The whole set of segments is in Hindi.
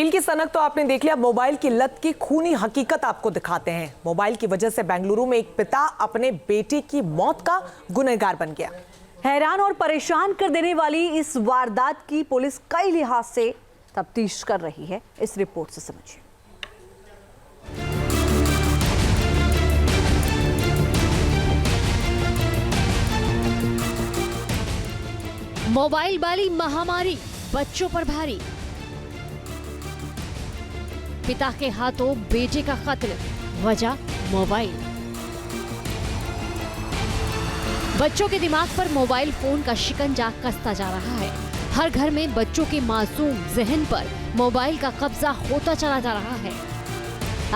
दिल की सनक तो आपने देख लिया, मोबाइल की लत की खूनी हकीकत आपको दिखाते हैं। मोबाइल की वजह से बेंगलुरु में एक पिता अपने बेटे की मौत का गुनहगार बन गया। हैरान और परेशान कर देने वाली इस वारदात की पुलिस कई लिहाज से तफ्तीश कर रही है। इस रिपोर्ट से समझिए। मोबाइल वाली महामारी बच्चों पर भारी। पिता के हाथों बेटे का कत्ल, वजह मोबाइल। बच्चों के दिमाग पर मोबाइल फोन का शिकंजा कसता जा रहा है। हर घर में बच्चों के मासूम जहन पर मोबाइल का कब्जा होता चला जा रहा है।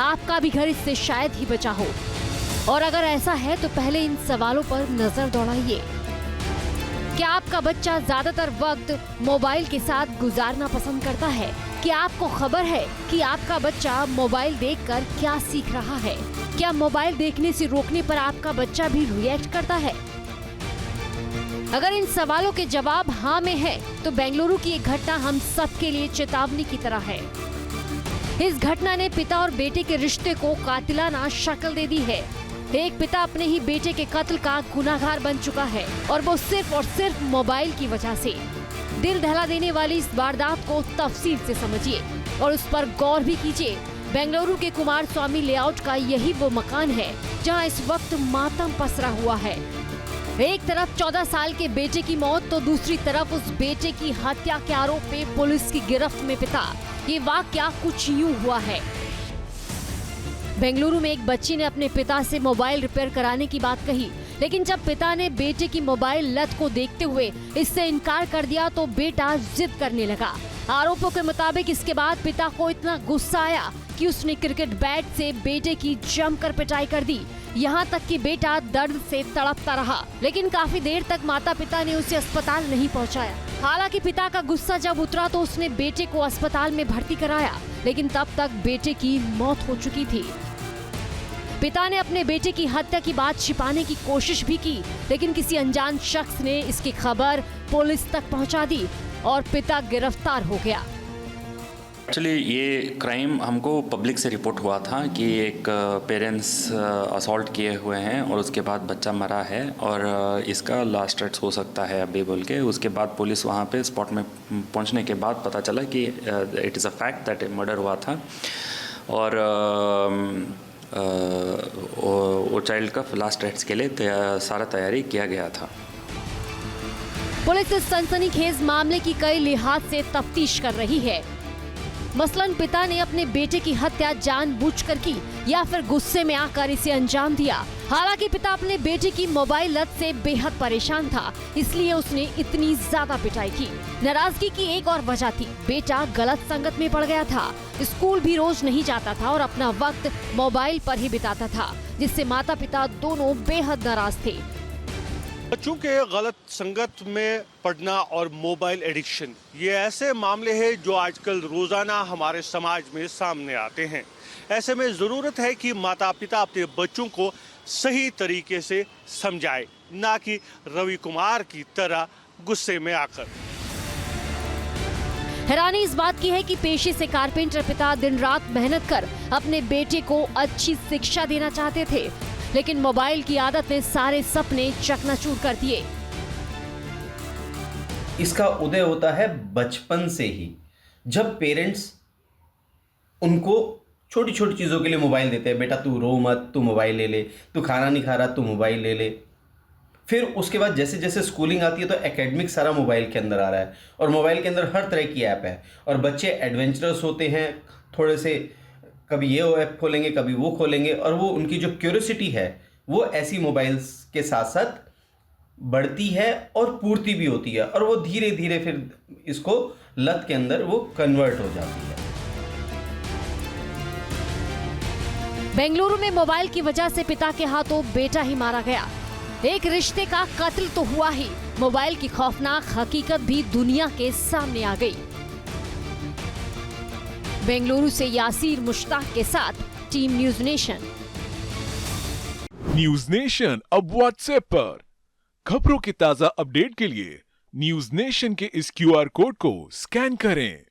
आपका भी घर इससे शायद ही बचा हो, और अगर ऐसा है तो पहले इन सवालों पर नजर दौड़ाइए। क्या आपका बच्चा ज्यादातर वक्त मोबाइल के साथ गुजारना पसंद करता है? क्या आपको खबर है कि आपका बच्चा मोबाइल देखकर क्या सीख रहा है? क्या मोबाइल देखने से रोकने पर आपका बच्चा भी रिएक्ट करता है? अगर इन सवालों के जवाब हाँ में है, तो बेंगलुरु की एक घटना हम सबके लिए चेतावनी की तरह है। इस घटना ने पिता और बेटे के रिश्ते को कातिलाना शक्ल दे दी है। एक पिता अपने ही बेटे के कत्ल का गुनहगार बन चुका है, और वो सिर्फ और सिर्फ मोबाइल की वजह से। दिल दहला देने वाली इस वारदात को तफसील से समझिए और उस पर गौर भी कीजिए। बेंगलुरु के कुमार स्वामी लेआउट का यही वो मकान है जहां इस वक्त मातम पसरा हुआ है। एक तरफ 14 साल के बेटे की मौत, तो दूसरी तरफ उस बेटे की हत्या के आरोप में पुलिस की गिरफ्त में पिता। ये वाकया कुछ यूं हुआ है। बेंगलुरु में एक बच्ची ने अपने पिता से मोबाइल रिपेयर कराने की बात कही, लेकिन जब पिता ने बेटे की मोबाइल लत को देखते हुए इससे इनकार कर दिया तो बेटा जिद करने लगा। आरोपों के मुताबिक इसके बाद पिता को इतना गुस्सा आया कि उसने क्रिकेट बैट से बेटे की जमकर पिटाई कर दी। यहाँ तक कि बेटा दर्द से तड़पता रहा, लेकिन काफी देर तक माता पिता ने उसे अस्पताल नहीं पहुँचाया। हालांकि पिता का गुस्सा जब उतरा तो उसने बेटे को अस्पताल में भर्ती कराया, लेकिन तब तक बेटे की मौत हो चुकी थी। पिता ने अपने बेटे की हत्या की बात छिपाने की कोशिश भी की, लेकिन किसी अनजान शख्स ने इसकी खबर पुलिस तक पहुंचा दी और पिता गिरफ्तार हो गया। एक्चुअली ये क्राइम हमको पब्लिक से रिपोर्ट हुआ था कि एक पेरेंट्स असॉल्ट किए हुए हैं और उसके बाद बच्चा मरा है और इसका लास्ट राइट्स हो सकता है अभी बोल के। उसके बाद पुलिस वहाँ पे स्पॉट में पहुँचने के बाद पता चला कि it is a fact that murder हुआ था और वो चाइल्ड का लास्ट राइट्स के लिए सारा तैयारी किया गया था। पुलिस इस सनसनीखेज मामले की कई लिहाज से तफ्तीश कर रही है। मसलन पिता ने अपने बेटे की हत्या जानबूझकर की या फिर गुस्से में आकर इसे अंजाम दिया। हालांकि पिता अपने बेटे की मोबाइल लत से बेहद परेशान था, इसलिए उसने इतनी ज्यादा पिटाई की। नाराजगी की एक और वजह थी, बेटा गलत संगत में पड़ गया था। स्कूल भी रोज नहीं जाता था और अपना वक्त मोबाइल पर ही बिताता था, जिससे माता पिता दोनों बेहद नाराज थे। बच्चों के गलत संगत में पढ़ना और मोबाइल एडिक्शन, ये ऐसे मामले हैं जो आजकल रोजाना हमारे समाज में सामने आते हैं। ऐसे में ज़रूरत है कि माता पिता अपने बच्चों को सही तरीके से समझाए, ना कि रवि कुमार की तरह गुस्से में आकर। हैरानी इस बात की है कि पेशे से कारपेंटर पिता दिन रात मेहनत कर अपने बेटे को अच्छी शिक्षा देना चाहते थे, लेकिन मोबाइल की आदत ने सारे सपने चकनाचूर कर दिए। इसका उदय होता है बचपन से ही, जब पेरेंट्स उनको छोटी छोटी चीज़ों के लिए मोबाइल देते हैं। बेटा तू रो मत, तू मोबाइल ले ले, तू खाना नहीं खा रहा, तू मोबाइल ले ले। फिर उसके बाद जैसे जैसे स्कूलिंग आती है तो एकेडमिक सारा मोबाइल के अंदर आ रहा है, और मोबाइल के अंदर हर तरह की ऐप है, और बच्चे एडवेंचरस होते हैं थोड़े से। कभी ये ऐप खोलेंगे, कभी वो खोलेंगे, और वो उनकी जो क्यूरियोसिटी है वो ऐसी मोबाइल्स के साथ साथ बढ़ती है और पूर्ति भी होती है, और वो धीरे धीरे फिर इसको लत के अंदर वो कन्वर्ट हो जाती है। बेंगलुरु में मोबाइल की वजह से पिता के हाथों बेटा ही मारा गया। एक रिश्ते का कत्ल तो हुआ ही, मोबाइल की खौफनाक हकीकत भी दुनिया के सामने आ गई। बेंगलुरु से यासीर मुश्ताक के साथ team news nation. News nation अब व्हाट्सएप पर खबरों के ताजा अपडेट के लिए न्यूज नेशन के इस QR कोड को स्कैन करें।